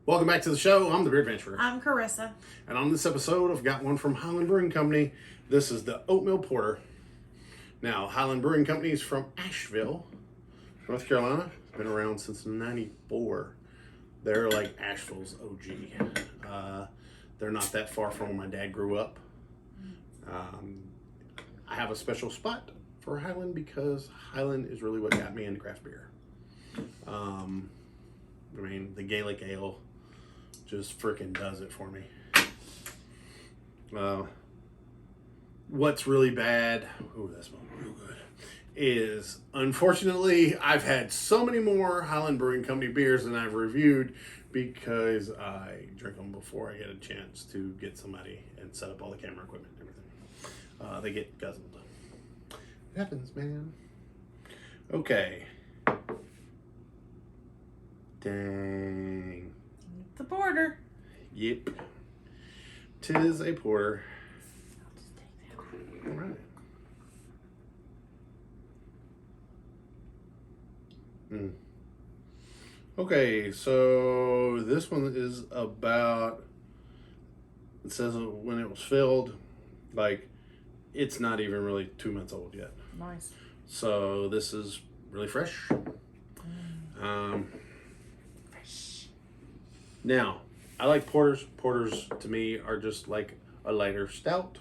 Welcome back to the show. I'm the Beer Adventurer. I'm Carissa. And on this episode, I've got one from Highland Brewing Company. This is the Oatmeal Porter. Now, Highland Brewing Company is from Asheville, North Carolina. It's been around since '94. They're like Asheville's OG. They're not that far from where my dad grew up. I have a special spot for Highland because Highland is really what got me into craft beer. I mean, the Gaelic Ale just freaking does it for me. What's really bad, oh, that smells real good, is unfortunately I've had so many more Highland Brewing Company beers than I've reviewed because I drink them before I get a chance to get somebody and set up all the camera equipment and everything. They get guzzled. It happens, man. Okay. Dang. It's a porter. Yep. Tis a porter. All right. Okay, so this one is about, it says when it was filled, like it's not even really 2 months old yet. Nice. So this is really fresh. Now, I like porters. Porters, to me, are just like a lighter stout.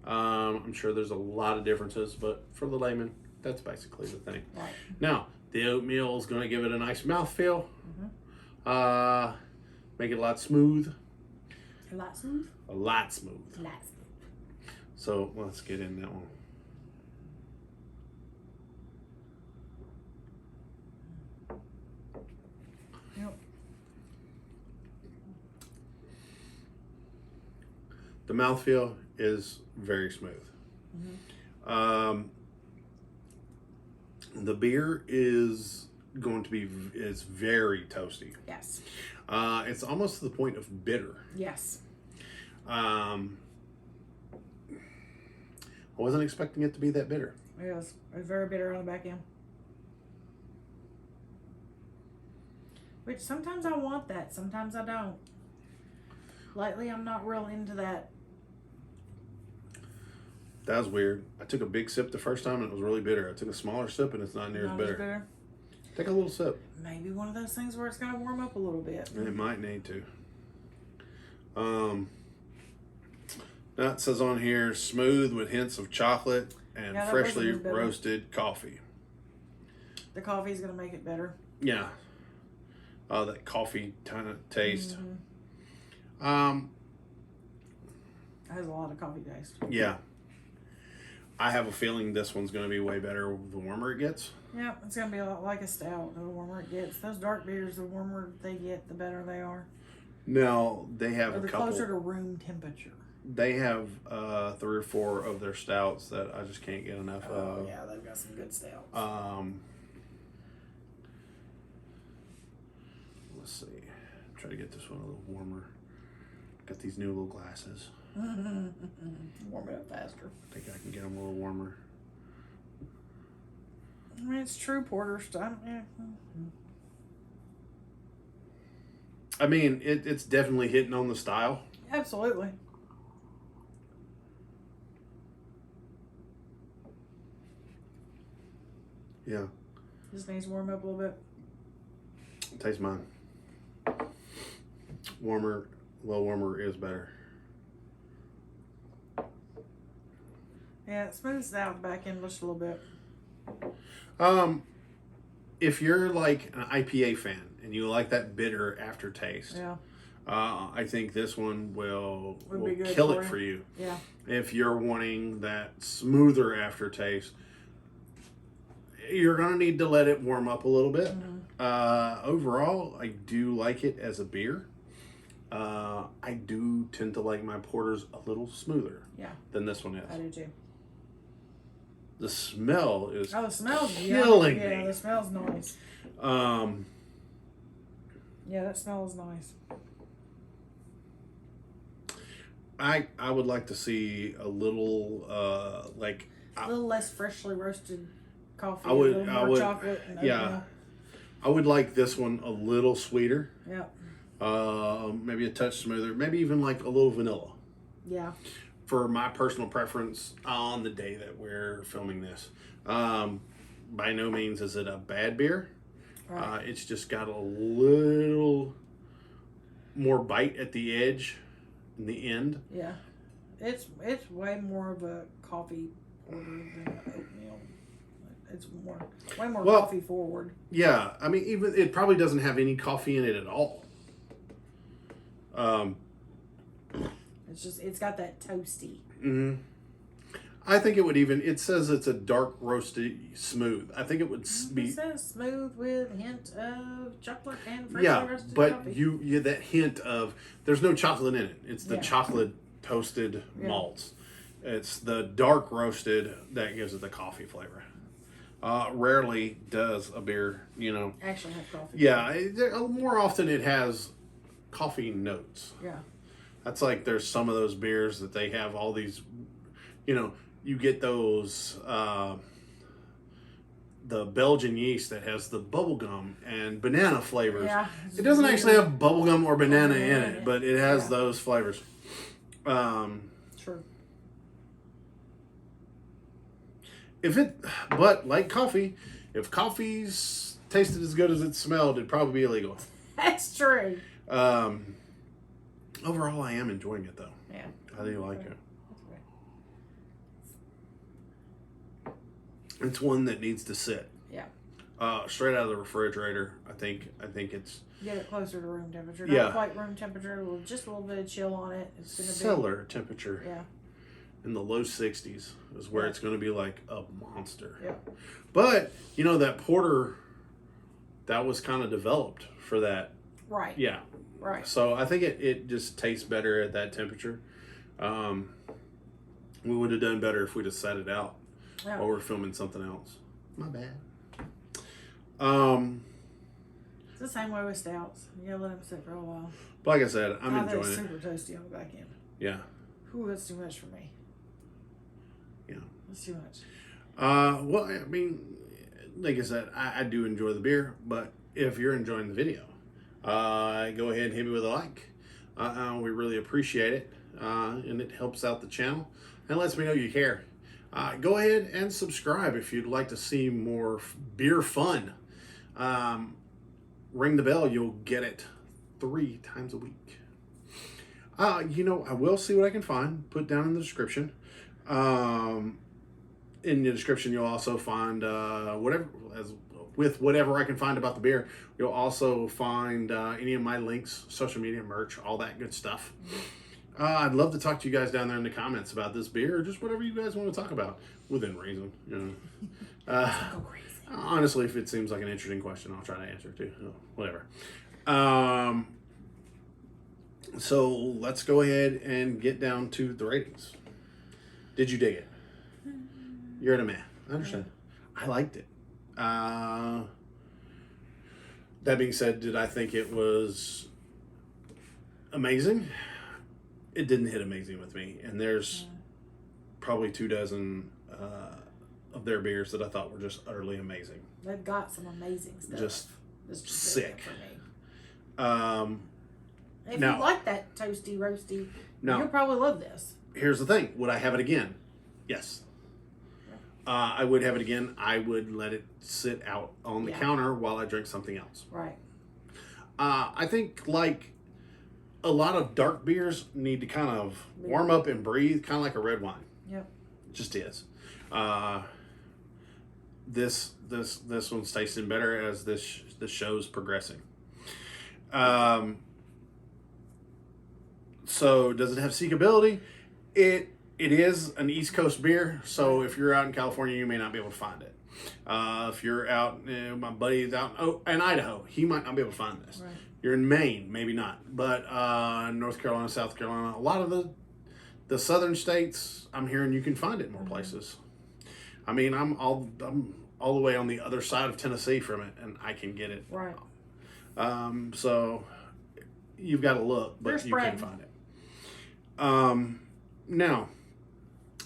I'm sure there's a lot of differences, but for the layman, that's basically the thing. Right. Now, the oatmeal is going to give it a nice mouthfeel. Make it a lot smooth. A lot smooth? A lot smooth. A lot smooth. So, let's get in that one. Yep. The mouthfeel is very smooth. The beer is going to be very toasty. Yes. It's almost to the point of bitter. Yes. I wasn't expecting it to be that bitter. It was very bitter on the back end. Which sometimes I want that, sometimes I don't. Lately, I'm not real into that. That was weird. I took a big sip the first time and it was really bitter. I took a smaller sip and it's not near as bitter. Take a little sip. Maybe one of those things where it's going to warm up a little bit. It might need to. Now it says on here, smooth with hints of chocolate and freshly roasted coffee. The coffee is going to make it better. Yeah. That coffee kind of taste. It has a lot of coffee taste. Yeah. I have a feeling this one's going to be way better the warmer it gets. Yeah, it's going to be a lot like a stout. The warmer it gets. Those dark beers, the warmer they get, the better they are. Now, they have a couple. Closer to room temperature. They have 3 or 4 of their stouts that I just can't get enough of. Yeah, they've got some good stouts. Let's see. Try to get this one a little warmer. Got these new little glasses. Warm it up faster. I think I can get them a little warmer. I mean, it's true porter stuff. Yeah. I mean, it's definitely hitting on the style. Absolutely. Yeah. Just needs to warm up a little bit. Taste mine. Warmer, a little warmer is better. Yeah, it smooths out the back end just a little bit. If you're like an IPA fan and you like that bitter aftertaste, yeah, I think this one will kill it for you. Yeah. If you're wanting that smoother aftertaste, you're gonna need to let it warm up a little bit. Overall, I do like it as a beer. I do tend to like my porters a little smoother than this one is. I do too. The smell is the smell's killing me. Yeah, the smell's nice. Yeah, that smell is nice. I would like to see a little a little less freshly roasted coffee. I would, a little more chocolate. And yeah. I would like this one a little sweeter. Yeah. maybe a touch smoother, maybe even like a little vanilla. Yeah. For my personal preference on the day that we're filming this. By no means is it a bad beer. Right. It's just got a little more bite at the edge in the end. Yeah. It's way more of a coffee order than oatmeal. It's way more coffee forward. Yeah, I mean, even it probably doesn't have any coffee in it at all. It's got that toasty. Mm-hmm. I think it would even. It says it's a dark roasty smooth. I think it would be. It says smooth with a hint of chocolate and freshly roasted but coffee. you that hint of there's no chocolate in it. It's the chocolate toasted malts. It's the dark roasted that gives it the coffee flavor. Rarely does a beer, actually have coffee. Yeah, more often it has coffee notes. Yeah. That's like there's some of those beers that they have all these, you get those, the Belgian yeast that has the bubblegum and banana flavors. Yeah. It doesn't actually have bubblegum or banana in it, but it has those flavors. True. But like coffee, if coffee's tasted as good as it smelled, it'd probably be illegal. That's true. Overall, I am enjoying it though. Yeah. I do like it. It's one that needs to sit. Yeah. Straight out of the refrigerator. I think it's. Get it closer to room temperature. Yeah. Not quite room temperature. Just a little bit of chill on it. It's gonna be cellar temperature. Yeah. In the low 60s is where it's going to be like a monster. Yeah. But that porter, that was kind of developed for that. Right. Yeah. Right. So I think it just tastes better at that temperature. We would have done better if we'd have set it out while we're filming something else. My bad. It's the same way with stouts. You gotta let them sit for a while. But like I said, I'm enjoying it. Super toasty on the back end. Yeah. Ooh, that's too much for me. Yeah. That's too much. Well, I mean, like I said, I do enjoy the beer, but if you're enjoying the video, go ahead and hit me with a like. We really appreciate it, and it helps out the channel and lets me know you care. Go ahead and subscribe if you'd like to see more beer fun. Ring the bell, you'll get it 3 times a week. I will see what I can find, put down in the description. In the description, you'll also find whatever I can find about the beer. You'll also find any of my links, social media, merch, all that good stuff. I'd love to talk to you guys down there in the comments about this beer, or just whatever you guys want to talk about, within reason. Honestly, if it seems like an interesting question, I'll try to answer it too. Whatever. So let's go ahead and get down to the ratings. Did you dig it? You're in a meh. I understand. I liked it. That being said, did I think it was amazing? It didn't hit amazing with me. And there's probably 24 of their beers that I thought were just utterly amazing. They've got some amazing stuff. Just sick. For me. If Now, you like that toasty, roasty, no, you'll probably love this. Here's the thing. Would I have it again? Yes. I would have it again. I would let it sit out on the counter while I drink something else. Right. I think like a lot of dark beers need to kind of warm up and breathe, kind of like a red wine. Yep. It just is. This one's tasting better as this show's progressing. So does it have seekability? It is an East Coast beer, so if you're out in California, you may not be able to find it. If you're out, my buddy's out in Idaho, he might not be able to find this. Right. You're in Maine, maybe not, but North Carolina, South Carolina, a lot of the southern states, I'm hearing you can find it in more places. I mean, I'm all the way on the other side of Tennessee from it, and I can get it. Right. So you've got to look, but you can find it. Now,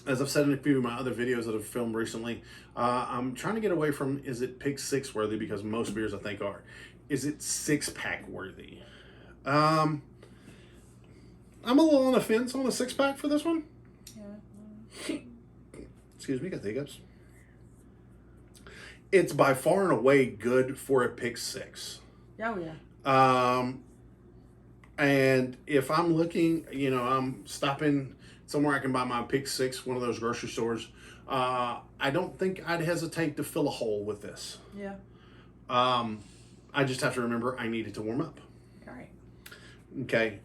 as I've said in a few of my other videos that I've filmed recently, I'm trying to get away from, is it Pick 6 worthy, because most beers I think are. Is it 6-pack worthy? I'm a little on the fence on a 6-pack for this one. Yeah. Excuse me, got the hiccups. It's by far and away good for a pick 6. Oh, yeah. And if I'm looking, I'm stopping somewhere I can buy my pick 6, one of those grocery stores. I don't think I'd hesitate to fill a hole with this. Yeah. I just have to remember I need it to warm up. All right. Okay.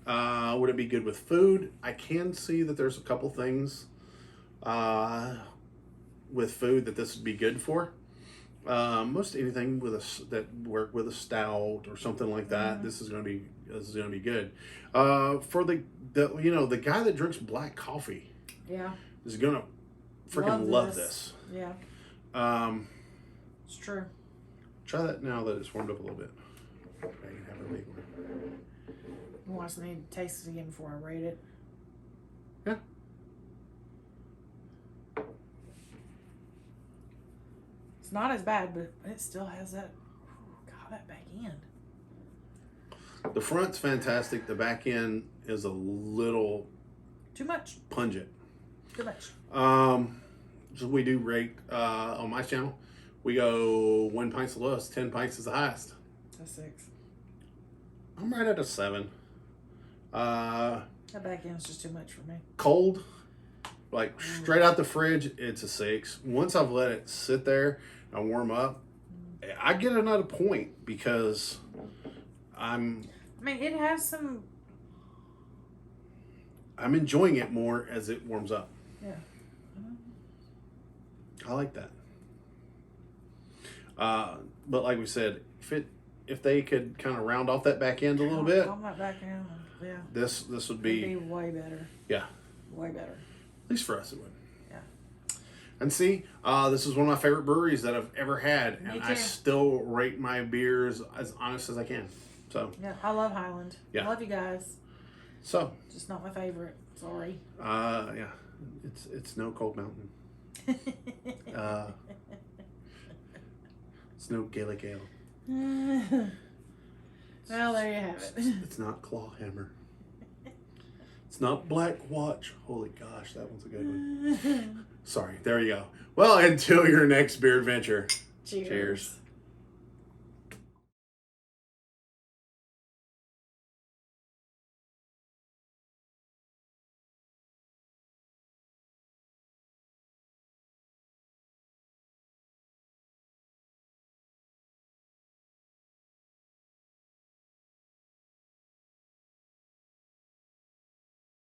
Would it be good with food? I can see that there's a couple things with food that this would be good for. Most anything that work with a stout or something like that, this is going to be good. For the guy that drinks black coffee, Yeah. is going to freaking love this. Yeah. It's true. Try that now that it's warmed up a little bit. Okay, have a big one. You want me to taste it again before I rate it? Yeah. It's not as bad, but it still has that. God, that back end. The front's fantastic. The back end is a little Too much. pungent. Too much. So we do rate on my channel. We go 1 pint's the lowest, 10 pints is the highest. A 6. I'm right at a 7. That back end's just too much for me. Cold, like straight out the fridge, it's a 6. Once I've let it sit there and warm up, I get another point because I mean, it has some. I'm enjoying it more as it warms up. Yeah. I like that. But like we said, if they could kind of round off that back end a little bit, On that back end, yeah. this would It'd be be way better. yeah, Way better. at least for us it would. Yeah. And see, this is one of my favorite breweries that I've ever had, Me and too. I still rate my beers as honest as I can. So Yeah, I love Highland. Yeah. I love you guys. so Just not my favorite. Sorry. yeah, it's no Cold Mountain. It's no Gaelic Ale. Well, there you have it. It's not Clawhammer. It's not Black Watch. Holy gosh, that one's a good one. Sorry, there you go. Well, until your next beer adventure. Cheers. Cheers.